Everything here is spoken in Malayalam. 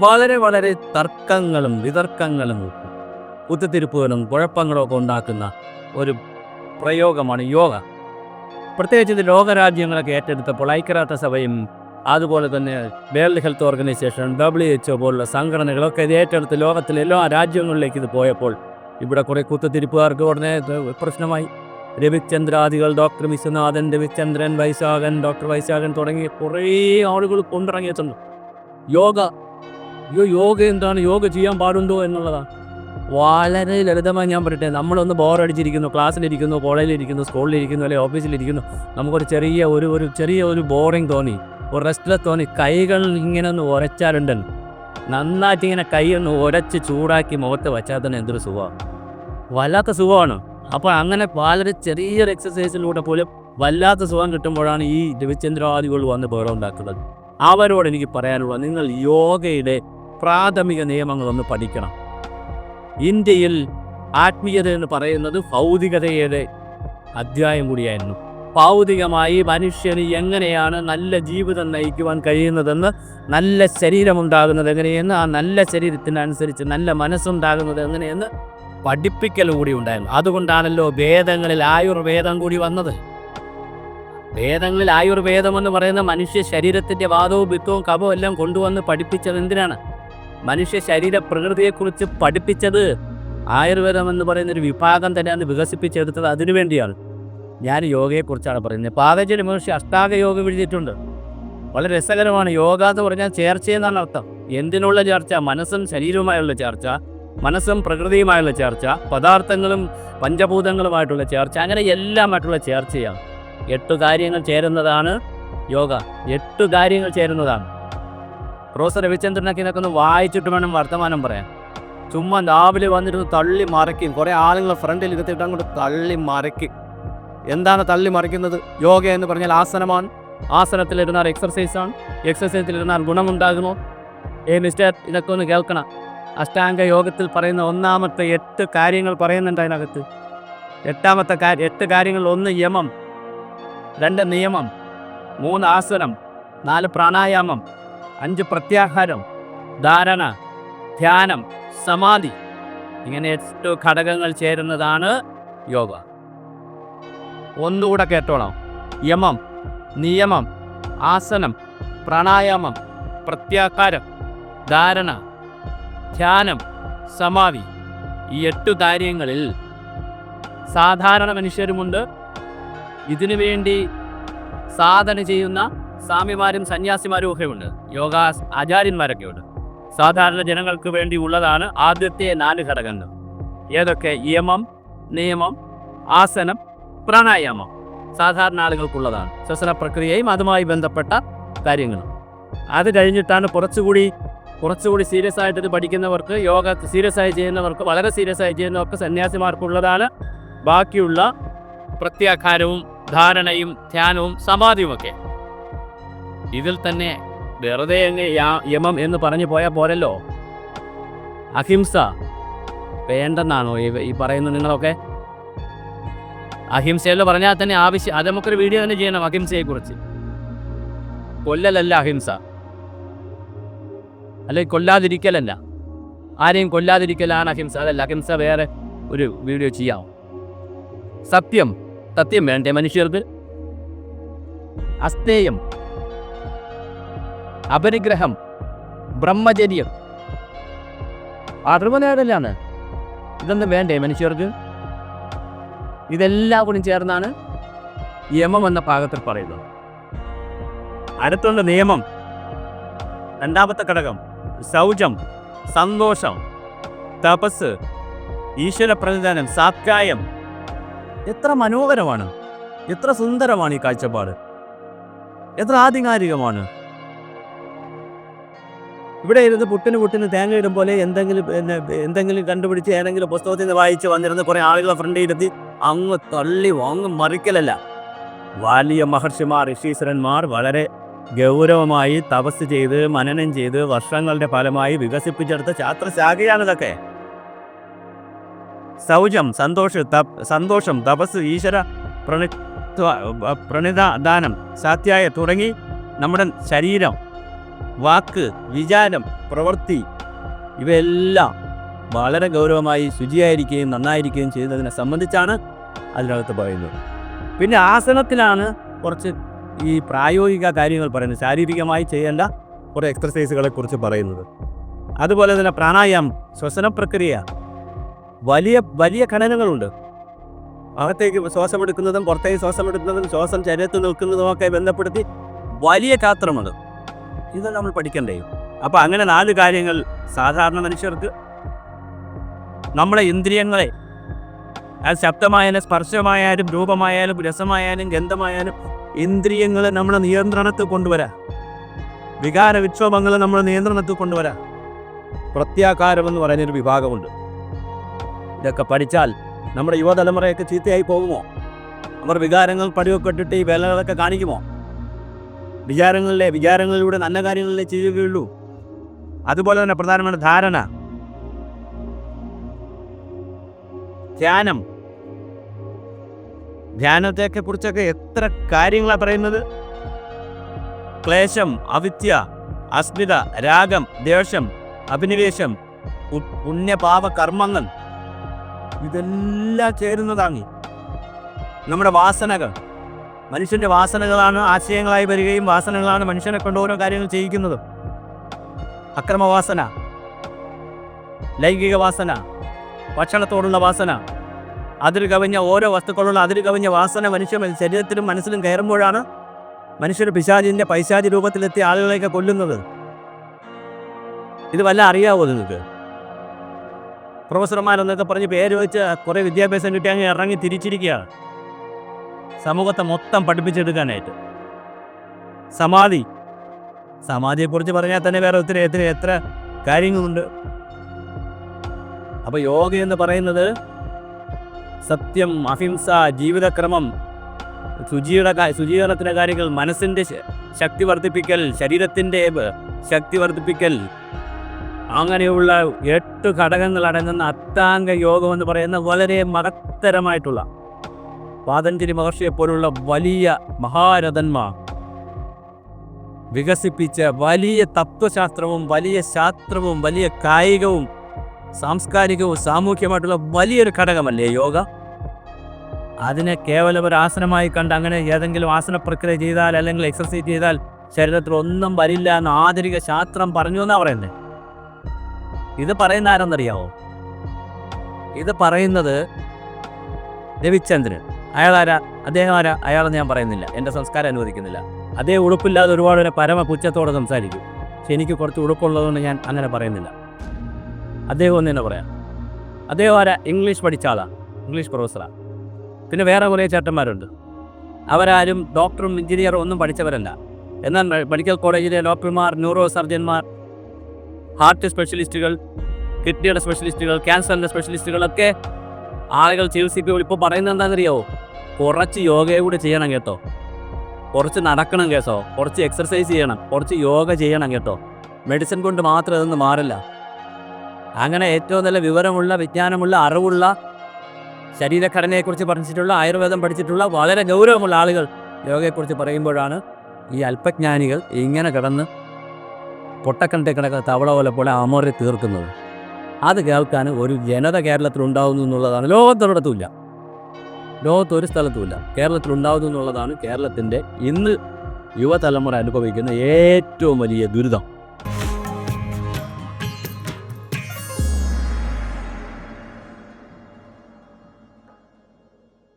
വളരെ വളരെ തർക്കങ്ങളും വിതർക്കങ്ങളും കുത്തിത്തിരിപ്പുകളും കുഴപ്പങ്ങളും ഒക്കെ ഉണ്ടാക്കുന്ന ഒരു പ്രയോഗമാണ് യോഗ. പ്രത്യേകിച്ച് ഇത് ലോകരാജ്യങ്ങളൊക്കെ ഏറ്റെടുത്തപ്പോൾ ഐക്യരാഷ്ട്രസഭയും അതുപോലെ തന്നെ വേൾഡ് ഹെൽത്ത് ഓർഗനൈസേഷൻ WHO പോലുള്ള സംഘടനകളൊക്കെ ഇത് ഏറ്റെടുത്ത് ലോകത്തിലെ എല്ലാ രാജ്യങ്ങളിലേക്ക് ഇത് പോയപ്പോൾ ഇവിടെ കുറേ കുത്തിത്തിരിപ്പുകാർക്ക് ഉടനെ പ്രശ്നമായി. രവിചന്ദ്രാദികൾ, ഡോക്ടർ വിശ്വനാഥൻ, രവിചന്ദ്രൻ, വൈശാഖൻ, ഡോക്ടർ വൈശാഖൻ തുടങ്ങിയ കുറേ ആളുകൾ കൊണ്ടിറങ്ങിയിട്ടുണ്ട്. യോഗ എന്താണ്, യോഗ ചെയ്യാൻ പാടുണ്ടോ എന്നുള്ളതാണ്. വളരെ ലളിതമായി ഞാൻ പറയട്ടെ, നമ്മളൊന്ന് ബോറടിച്ചിരിക്കുന്നു, ക്ലാസ്സിലിരിക്കുന്നു, കോളേജിലിരിക്കുന്നു, സ്കൂളിലിരിക്കുന്നു, അല്ലെങ്കിൽ ഓഫീസിലിരിക്കുന്നു, നമുക്കൊരു ചെറിയ ഒരു ബോറിങ് തോന്നി, ഒരു റെസ്റ്റ്ലെസ് തോന്നി, കൈകൾ ഇങ്ങനെ ഒന്ന് ഉരച്ചാലുണ്ടല്ലോ, നന്നായിട്ട് ഇങ്ങനെ കൈ ഒന്ന് ഉരച്ച് ചൂടാക്കി മുഖത്ത് വച്ചാൽ തന്നെ എന്തൊരു സുഖമാണ്, വല്ലാത്ത സുഖമാണ്. അപ്പോൾ അങ്ങനെ വളരെ ചെറിയൊരു എക്സസൈസിലൂടെ പോലും വല്ലാത്ത സുഖം കിട്ടുമ്പോഴാണ് ഈ രവിചന്ദ്രാദികൾ വന്ന് ബഹളം ഉണ്ടാക്കുന്നത്. അവരോട് എനിക്ക് പറയാനുള്ളത്, നിങ്ങൾ യോഗയുടെ പ്രാഥമിക നിയമങ്ങളൊന്ന് പഠിക്കണം. ഇന്ത്യയിൽ ആത്മീയത എന്ന് പറയുന്നത് ഭൗതികതയുടെ അധ്യായം കൂടിയായിരുന്നു. ഭൗതികമായി മനുഷ്യന് എങ്ങനെയാണ് നല്ല ജീവിതം നയിക്കുവാൻ കഴിയുന്നതെന്ന്, നല്ല ശരീരമുണ്ടാകുന്നത് എങ്ങനെയെന്ന്, ആ നല്ല ശരീരത്തിനനുസരിച്ച് നല്ല മനസ്സുണ്ടാകുന്നത് എങ്ങനെയെന്ന് പഠിപ്പിക്കൽ കൂടി ഉണ്ടായിരുന്നു. അതുകൊണ്ടാണല്ലോ വേദങ്ങളിൽ ആയുർവേദം കൂടി വന്നത്. വേദങ്ങളിൽ ആയുർവേദം എന്ന് പറയുന്ന മനുഷ്യ ശരീരത്തിൻ്റെ വാദവും പിത്തവും കഫവും എല്ലാം കൊണ്ടുവന്ന് പഠിപ്പിച്ചത് എന്തിനാണ്? മനുഷ്യ ശരീര പ്രകൃതിയെക്കുറിച്ച് പഠിപ്പിച്ചത് ആയുർവേദം എന്ന് പറയുന്നൊരു വിഭാഗം തന്നെ അന്ന് വികസിപ്പിച്ചെടുത്തത് അതിനു വേണ്ടിയാണ്. ഞാൻ യോഗയെക്കുറിച്ചാണ് പറയുന്നത്. പാതഞ്ജലി മഹർഷി അഷ്ടാംഗ യോഗ എഴുതിയിട്ടുണ്ട്. വളരെ രസകരമാണ്. യോഗ എന്ന് പറഞ്ഞാൽ ചേർച്ചയെന്നാണ് അർത്ഥം. എന്തിനുള്ള ചേർച്ച? മനസ്സും ശരീരവുമായുള്ള ചേർച്ച, മനസ്സും പ്രകൃതിയുമായുള്ള ചേർച്ച, പദാർത്ഥങ്ങളും പഞ്ചഭൂതങ്ങളുമായിട്ടുള്ള ചേർച്ച, അങ്ങനെ എല്ലാമായിട്ടുള്ള ചേർച്ചയാണ്. 8 കാര്യങ്ങൾ ചേരുന്നതാണ് യോഗ. 8 കാര്യങ്ങൾ ചേരുന്നതാണ്. പ്രൊഫസർ രവിചന്ദ്രനൊക്കെ ഇതൊക്കെ ഒന്ന് വായിച്ചിട്ട് വേണം വർത്തമാനം പറയാൻ. ചുമ്മാ രാവിലെ വന്നിട്ട് തള്ളി മറിക്കും. കുറേ ആളുകൾ ഫ്രണ്ടിൽ ഇരുത്തിയിട്ട് അങ്ങോട്ട് തള്ളി മറിക്കും. എന്താണ് തള്ളി മറിക്കുന്നത്? യോഗ എന്ന് പറഞ്ഞാൽ ആസനമാണ്. ആസനത്തിലിരുന്നാൽ എക്സർസൈസാണ്. എക്സർസൈസിലിരുന്നാൽ ഗുണമുണ്ടാകുമോ? മിസ്റ്റർ, ഇതൊക്കെ ഒന്ന് കേൾക്കണം. അഷ്ടാംഗ യോഗത്തിൽ പറയുന്ന ഒന്നാമത്തെ 8 കാര്യങ്ങൾ പറയുന്നുണ്ട് അതിനകത്ത്. 8 കാര്യങ്ങൾ: 1 യമം, 2 നിയമം, 3 ആസനം, 4 പ്രാണായാമം, 5 പ്രത്യാഹാരം, ധാരണ, ധ്യാനം, സമാധി. ഇങ്ങനെ 8 ഘടകങ്ങൾ ചേരുന്നതാണ് യോഗ. ഒന്നുകൂടെ കേട്ടോളാം. യമം, നിയമം, ആസനം, പ്രാണായാമം, പ്രത്യാഹാരം, ധാരണ, ധ്യാനം, സമാധി. ഈ 8 കാര്യങ്ങളിൽ സാധാരണ മനുഷ്യരുമുണ്ട്. ഇതിനു വേണ്ടി സാധന ചെയ്യുന്ന സ്വാമിമാരും സന്യാസിമാരും ഒക്കെ ഉണ്ട്. യോഗ ആചാര്യന്മാരൊക്കെ ഉണ്ട്. സാധാരണ ജനങ്ങൾക്ക് വേണ്ടി ഉള്ളതാണ് ആദ്യത്തെ 4 ഘടകങ്ങൾ. ഏതൊക്കെ? യമം, നിയമം, ആസനം, പ്രാണായാമം. സാധാരണ ആളുകൾക്കുള്ളതാണ്. ശ്വസന പ്രക്രിയയും അതുമായി ബന്ധപ്പെട്ട കാര്യങ്ങളും. അത് കഴിഞ്ഞിട്ടാണ് കുറച്ചുകൂടി സീരിയസ് ആയിട്ട് ഇത് പഠിക്കുന്നവർക്ക്, യോഗ സീരിയസ് ആയി ചെയ്യുന്നവർക്ക്, വളരെ സീരിയസ് ആയി ചെയ്യുന്നവർക്ക്, സന്യാസിമാർക്കുള്ളതാണ് ബാക്കിയുള്ള പ്രത്യാഹാരവും ധാരണയും ധ്യാനവും സമാധിയുമൊക്കെ. ഇതിൽ തന്നെ വെറുതെ യമം എന്ന് പറഞ്ഞു പോയാൽ പോരല്ലോ. അഹിംസ വേണ്ടെന്നാണോ ഈ പറയുന്നത് നിങ്ങളൊക്കെ? അഹിംസയെന്ന് പറഞ്ഞാൽ തന്നെ അത് നമുക്കൊരു വീഡിയോ തന്നെ ചെയ്യണം അഹിംസയെക്കുറിച്ച്. കൊല്ലലല്ല അഹിംസ, അല്ലെങ്കിൽ കൊല്ലാതിരിക്കലല്ല. ആരെയും കൊല്ലാതിരിക്കലാണ് അഹിംസ. അതല്ല അഹിംസ. വേറെ ഒരു വീഡിയോ ചെയ്യാം. സത്യം വേണ്ടേ മനുഷ്യർക്ക്? അസ്തേയം, അപരിഗ്രഹം, ബ്രഹ്മചര്യം, അറിവ് നേടലാണ്. ഇതൊന്നും വേണ്ടേ മനുഷ്യർക്ക്? ഇതെല്ലാം കൂടി ചേർന്നാണ് യമം എന്ന ഭാഗത്തിൽ പറയുന്നത്. അടുത്തുള്ള നിയമം, 2ാമത്തെ ഘടകം. ശൗചം, സന്തോഷം, തപസ്, ഈശ്വര പ്രതിദാനം, സാത്കായം. എത്ര മനോഹരമാണ്, എത്ര സുന്ദരമാണ് ഈ കാഴ്ചപ്പാട്, എത്ര ആധികാരികമാണ്. ഇവിടെ ഇരുന്ന് പുട്ടിന് തേങ്ങ ഇടും പോലെ എന്തെങ്കിലും കണ്ടുപിടിച്ച് ഏതെങ്കിലും പുസ്തകത്തിൽ നിന്ന് വായിച്ച് വന്നിരുന്ന് കുറേ ആളുകളെ ഫ്രണ്ട് ഇരുത്തി അങ്ങ് തള്ളി മറിക്കലല്ല. വലിയ മഹർഷിമാർ, ഋഷീശ്വരന്മാർ വളരെ ഗൗരവമായി തപസ് ചെയ്ത് മനനം ചെയ്ത് വർഷങ്ങളുടെ ഫലമായി വികസിപ്പിച്ചെടുത്ത ശാസ്ത്രശാഖയാണിതൊക്കെ. ശൗചം, സന്തോഷം, തപസ്, ഈശ്വര പ്രണിധാനം, സാത്യായ തുടങ്ങി നമ്മുടെ ശരീരം വാക്ക്, വിചാരം, പ്രവൃത്തി ഇവയെല്ലാം വളരെ ഗൗരവമായി ശുചിയായിരിക്കുകയും നന്നായിരിക്കുകയും ചെയ്യുന്നതിനെ സംബന്ധിച്ചാണ് അതിനകത്ത് പറയുന്നത്. പിന്നെ ആസനത്തിലാണ് കുറച്ച് ഈ പ്രായോഗിക കാര്യങ്ങൾ പറയുന്നത്, ശാരീരികമായി ചെയ്യേണ്ട കുറേ എക്സർസൈസുകളെ കുറിച്ച് പറയുന്നത്. അതുപോലെ തന്നെ പ്രാണായാമം, ശ്വസന പ്രക്രിയ, വലിയ വലിയ ഘടനകളുണ്ട്. അകത്തേക്ക് ശ്വാസമെടുക്കുന്നതും പുറത്തേക്ക് ശ്വാസമെടുക്കുന്നതും ശ്വാസം ശരീരത്തിൽ നിൽക്കുന്നതുമൊക്കെ ബന്ധപ്പെടുത്തി വലിയ ശാസ്ത്രമുണ്ട്. ഇത് നമ്മൾ പഠിക്കണ്ടേ? അപ്പോൾ അങ്ങനെ 4 കാര്യങ്ങൾ സാധാരണ മനുഷ്യർക്ക് നമ്മളെ ഇന്ദ്രിയങ്ങളെ, അത് ശബ്ദമായാലും സ്പർശമായാലും രൂപമായാലും രസമായാലും ഗന്ധമായാലും ഇന്ദ്രിയങ്ങളെ നമ്മുടെ നിയന്ത്രണത്തിൽ കൊണ്ടുവരാം. വികാര വിക്ഷോഭങ്ങളെ നമ്മുടെ നിയന്ത്രണത്തിൽ കൊണ്ടുവരാം. പ്രത്യാകാരമെന്ന് പറയുന്നൊരു വിഭാഗമുണ്ട്. ഇതൊക്കെ പഠിച്ചാൽ നമ്മുടെ യുവതലമുറയൊക്കെ ചീത്തയായി പോകുമോ? അവർ വികാരങ്ങൾ പടിവൊക്കെ ഇട്ടിട്ട് ഈ വേലകളൊക്കെ കാണിക്കുമോ? വികാരങ്ങളിലൂടെ നല്ല കാര്യങ്ങളിലേ ചെയ്യുകയുള്ളൂ. അതുപോലെ തന്നെ പ്രധാനമാണ് ധാരണ, ധ്യാനം. ധ്യാനത്തെയൊക്കെ കുറിച്ചൊക്കെ എത്ര കാര്യങ്ങളാണ് പറയുന്നത്. ക്ലേശം, അവിദ്യ, അസ്മിത, രാഗം, ദ്വേഷം, അഭിനിവേശം, പുണ്യപാപ കർമ്മങ്ങൾ, ഇതെല്ലാം ചേരുന്നതാണ് നമ്മുടെ വാസനകൾ. മനുഷ്യൻ്റെ വാസനകളാണ് ആശയങ്ങളായി വരികയും വാസനകളാണ് മനുഷ്യനെ കൊണ്ട് ഓരോ കാര്യങ്ങൾ ചെയ്യിക്കുന്നത്. അക്രമവാസന, ലൈംഗിക വാസന, ഭക്ഷണത്തോടുള്ള വാസന, അതിൽ കവിഞ്ഞ ഓരോ വസ്തുക്കളുള്ള അതിൽ കവിഞ്ഞ വാസന മനുഷ്യ ശരീരത്തിലും മനസ്സിലും കയറുമ്പോഴാണ് മനുഷ്യർ പിശാചിൻ്റെ പൈശാചി രൂപത്തിലെത്തിയ ആളുകളെയൊക്കെ കൊല്ലുന്നത്. ഇത് വല്ല അറിയാവോ നിങ്ങൾക്ക്? പ്രൊഫസർമാരെന്നൊക്കെ പറഞ്ഞ് പേര് വെച്ച് കുറേ വിദ്യാഭ്യാസം കിട്ടി അങ്ങ് ഇറങ്ങി തിരിച്ചിരിക്കുകയാണ് സമൂഹത്തെ മൊത്തം പഠിപ്പിച്ചെടുക്കാനായിട്ട്. സമാധിയെക്കുറിച്ച് പറഞ്ഞാൽ തന്നെ വേറെ എത്ര കാര്യങ്ങളുണ്ട്. അപ്പോൾ യോഗ എന്ന് പറയുന്നത് സത്യം, അഹിംസ, ജീവിതക്രമം, ശുചീകരണത്തിൻ്റെ കാര്യങ്ങൾ, മനസ്സിൻ്റെ ശക്തി വർദ്ധിപ്പിക്കൽ, ശരീരത്തിൻ്റെ ശക്തി വർദ്ധിപ്പിക്കൽ, അങ്ങനെയുള്ള 8 ഘടകങ്ങൾ അടങ്ങുന്ന അഷ്ടാംഗ യോഗം എന്ന് പറയുന്ന വളരെ മഹത്തരമായിട്ടുള്ള പാതഞ്ജലി മഹർഷിയെപ്പോലുള്ള വലിയ മഹാരഥന്മാർ വികസിപ്പിച്ച വലിയ തത്വശാസ്ത്രവും വലിയ ശാസ്ത്രവും വലിയ കായികവും സാംസ്കാരികവും സാമൂഹ്യമായിട്ടുള്ള വലിയൊരു ഘടകമല്ലേ യോഗ? അതിനെ കേവലം ഒരു ആസനമായി കണ്ട് അങ്ങനെ ഏതെങ്കിലും ആസന പ്രക്രിയ ചെയ്താൽ അല്ലെങ്കിൽ എക്സർസൈസ് ചെയ്താൽ ശരീരത്തിൽ ഒന്നും വരില്ല എന്ന് ആധുനിക ശാസ്ത്രം പറഞ്ഞു എന്നാണ് പറയുന്നത്. ഇത് പറയുന്ന ആരെന്നറിയാവോ? ഇത് പറയുന്നത് രവിചന്ദ്രൻ. അദ്ദേഹം ആരാ? അയാളെന്ന് ഞാൻ പറയുന്നില്ല, എൻ്റെ സംസ്കാരം അനുവദിക്കുന്നില്ല. അദ്ദേഹം ഉടുപ്പില്ലാതെ ഒരുപാട് പരമ പുച്ഛത്തോടെ സംസാരിക്കും. പക്ഷെ എനിക്ക് കുറച്ച് ഉടുപ്പുള്ളതുകൊണ്ട് ഞാൻ അങ്ങനെ പറയുന്നില്ല. അദ്ദേഹം ഒന്ന് തന്നെ പറയാം. അദ്ദേഹം ആരാ? ഇംഗ്ലീഷ് പഠിച്ച ആളാണ്, ഇംഗ്ലീഷ് പ്രൊഫസറാണ്. പിന്നെ വേറെ കുറേ ചേട്ടന്മാരുണ്ട്. അവരാരും ഡോക്ടറും എഞ്ചിനീയറും ഒന്നും പഠിച്ചവരല്ല. എന്നാൽ മെഡിക്കൽ കോളേജിലെ ഡോക്ടർമാർ, ന്യൂറോ സർജന്മാർ, ഹാർട്ട് സ്പെഷ്യലിസ്റ്റുകൾ, കിഡ്നിയുടെ സ്പെഷ്യലിസ്റ്റുകൾ, ക്യാൻസറിൻ്റെ സ്പെഷ്യലിസ്റ്റുകളൊക്കെ ആളുകൾ ചികിത്സിക്കുമ്പോൾ ഇപ്പോൾ പറയുന്നത് എന്താണെന്നറിയാവോ? കുറച്ച് യോഗയും കൂടി ചെയ്യണം കേട്ടോ, കുറച്ച് നടക്കണം കേട്ടോ, കുറച്ച് എക്സർസൈസ് ചെയ്യണം, കുറച്ച് യോഗ ചെയ്യണം കേട്ടോ. മെഡിസിൻ കൊണ്ട് മാത്രം ഇതൊന്നും മാറില്ല. അങ്ങനെ ഏറ്റവും നല്ല വിവരമുള്ള, വിജ്ഞാനമുള്ള, അറിവുള്ള, ശരീരഘടനയെക്കുറിച്ച് പഠിച്ചിട്ടുള്ള, ആയുർവേദം പഠിച്ചിട്ടുള്ള വളരെ ഗൗരവമുള്ള ആളുകൾ യോഗയെക്കുറിച്ച് പറയുമ്പോഴാണ് ഈ അല്പജ്ഞാനികൾ ഇങ്ങനെ കിടന്ന് പൊട്ടക്കണ്ടേ കിടക്കുന്ന തവള പോലെ അമറി തീർക്കുന്നത്. അത് കേൾക്കാൻ ഒരു ജനത കേരളത്തിലുണ്ടാകുന്നു എന്നുള്ളതാണ് ലോകത്തൊരിടത്തുമില്ല, ലോകത്തൊരു സ്ഥലത്തുമില്ല. കേരളത്തിലുണ്ടാകുന്നു എന്നുള്ളതാണ് കേരളത്തിൻ്റെ ഇന്ന് യുവതലമുറ അനുഭവിക്കുന്ന ഏറ്റവും വലിയ ദുരിതം.